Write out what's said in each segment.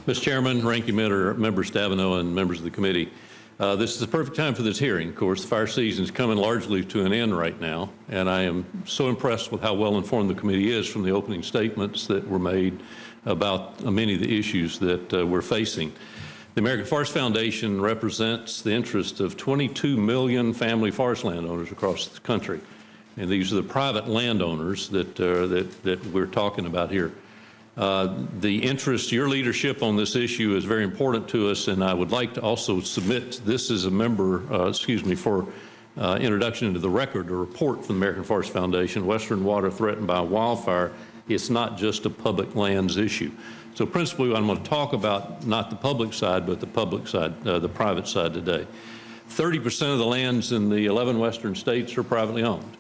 Mr. Chairman, Ranking Member Stabenow, and members of the committee, this is the perfect time for this hearing. Of course, the fire season is coming largely to an end right now, and I am so impressed with how well informed the committee is from the opening statements that were made about many of the issues that we're facing. The American Forest Foundation represents the interest of 22 million family forest landowners across the country, and these are the private landowners that we're talking about here. The interest, your leadership on this issue is very important to us, and I would like to also submit this as a member, for introduction into the record, a report from the American Forest Foundation, Western Water Threatened by Wildfire. It's not just a public lands issue. So principally, I'm going to talk about not the public side, but the public side, the private side today. 30% of the lands in the 11 western states are privately owned.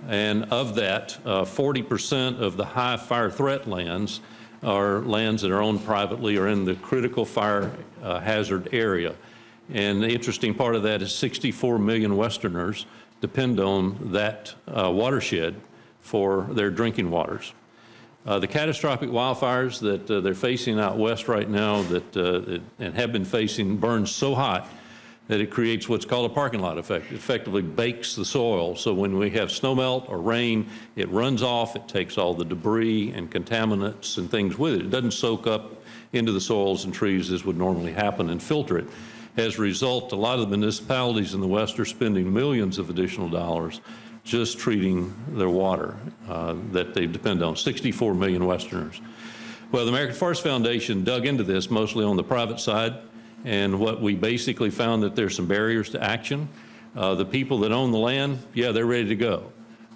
And of that, 40% of the high fire threat lands are lands that are owned privately or in the critical fire hazard area. And the interesting part of that is 64 million Westerners depend on that watershed for their drinking waters. The catastrophic wildfires that they're facing out west right now and have been facing burn so hot that it creates what's called a parking lot effect. It effectively bakes the soil. So when we have snowmelt or rain, it runs off, it takes all the debris and contaminants and things with it. It doesn't soak up into the soils and trees as would normally happen and filter it. As a result, a lot of the municipalities in the West are spending millions of additional dollars just treating their water that they depend on, 64 million Westerners. Well, the American Forest Foundation dug into this mostly on the private side, and what we basically found that there's some barriers to action. The people that own the land, yeah, they're ready to go.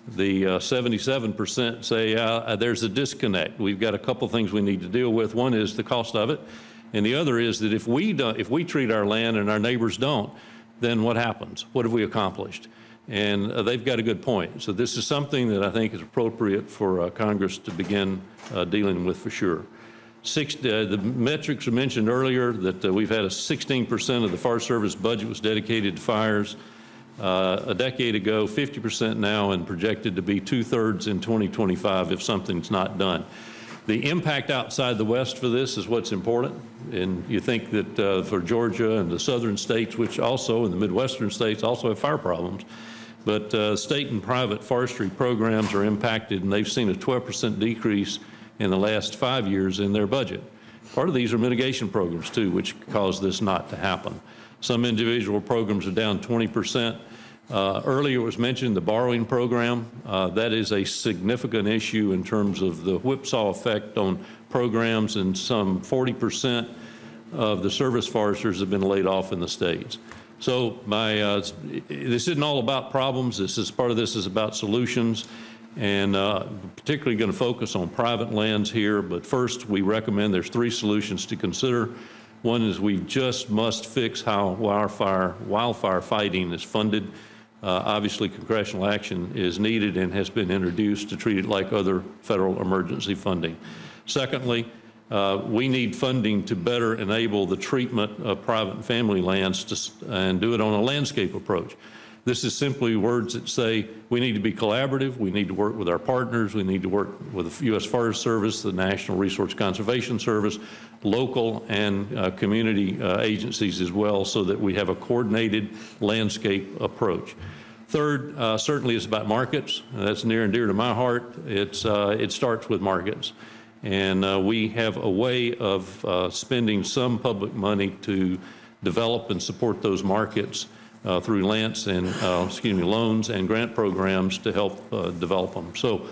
The 77% say there's a disconnect. We've got a couple things we need to deal with. One is the cost of it, and the other is that if we treat our land and our neighbors don't, then what happens? What have we accomplished? And they've got a good point. So this is something that I think is appropriate for Congress to begin dealing with for sure. The metrics were mentioned earlier that we've had 16% of the Forest Service budget was dedicated to fires a decade ago, 50% now, and projected to be 2/3 in 2025 if something's not done. The impact outside the West for this is what's important, and you think that for Georgia and the southern states, which also, and the Midwestern states also have fire problems, but state and private forestry programs are impacted, and they've seen a 12% decrease in the last 5 years in their budget. Part of these are mitigation programs too, which cause this not to happen. Some individual programs are down 20%. Earlier it was mentioned the borrowing program. That is a significant issue in terms of the whipsaw effect on programs, and some 40% of the service foresters have been laid off in the states. So this isn't all about problems. Part of this is about solutions, and particularly going to focus on private lands here. But first, we recommend there's 3 solutions to consider. One is we just must fix how wildfire fighting is funded. Obviously, congressional action is needed and has been introduced to treat it like other federal emergency funding. Secondly, we need funding to better enable the treatment of private and family lands and do it on a landscape approach. This is simply words that say we need to be collaborative, we need to work with our partners, we need to work with the U.S. Forest Service, the National Resource Conservation Service, local and community agencies as well, so that we have a coordinated landscape approach. Third, certainly is about markets. That's near and dear to my heart. It starts with markets. And we have a way of spending some public money to develop and support those markets through loans and grant programs to help develop them. So,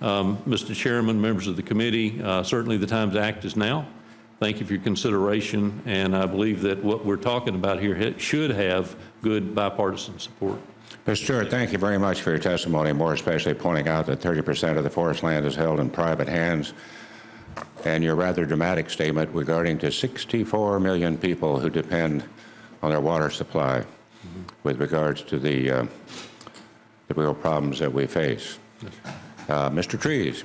Mr. Chairman, members of the committee, certainly the time to act is now. Thank you for your consideration, and I believe that what we're talking about here should have good bipartisan support. Mr. Stewart, thank you very much for your testimony, more especially pointing out that 30% of the forest land is held in private hands, and your rather dramatic statement regarding to 64 million people who depend on their water supply with regards to the real problems that we face. Mr. Trees.